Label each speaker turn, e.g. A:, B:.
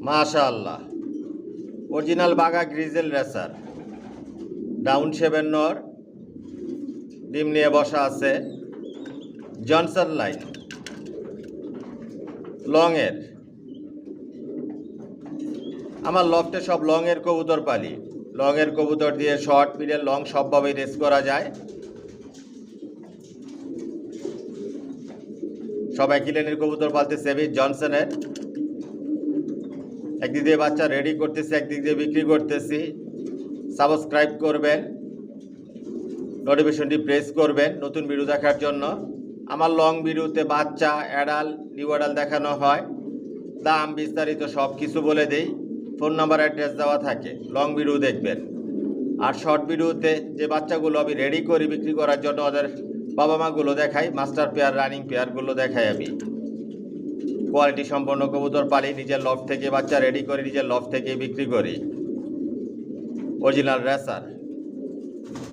A: মাশাআল্লাহ, অরিজিনাল বাঘা grizzle racer down 7 নর ডিম নিয়ে বসা আছে। জনসন লাইন লংয়ের, আমার লফটে সব লংয়ের কবুতর পালি। লংয়ের কবুতর দিয়ে শর্ট মিডল লং সবভাবেই রেস করা যায়। সব একই লেনের কবুতর পালতেছে আমি জনসনের। একদিক দিয়ে বাচ্চা রেডি করতেছি, একদিক দিয়ে বিক্রি করতেছি। সাবস্ক্রাইব করবেন, নোটিফিকেশনটি প্রেস করবেন নতুন ভিডিও দেখার জন্য। আমার লং ভিডিওতে বাচ্চা, অ্যাডাল, নিউ অ্যাডাল দেখানো হয়, দাম বিস্তারিত সব কিছু বলে দেই, ফোন নাম্বার অ্যাড্রেস দেওয়া থাকে। লং ভিডিও দেখবেন। আর শর্ট ভিডিওতে যে বাচ্চাগুলো আমি রেডি করি বিক্রি করার জন্য ওদের বাবা মাগুলো দেখাই, মাস্টার পেয়ার রানিং পেয়ারগুলো দেখাই। আমি কোয়ালিটি সম্পন্ন কবুতর পালি, নিজের লফট থেকে বাচ্চা রেডি করি, নিজের লফট থেকে বিক্রি করি। Original racer.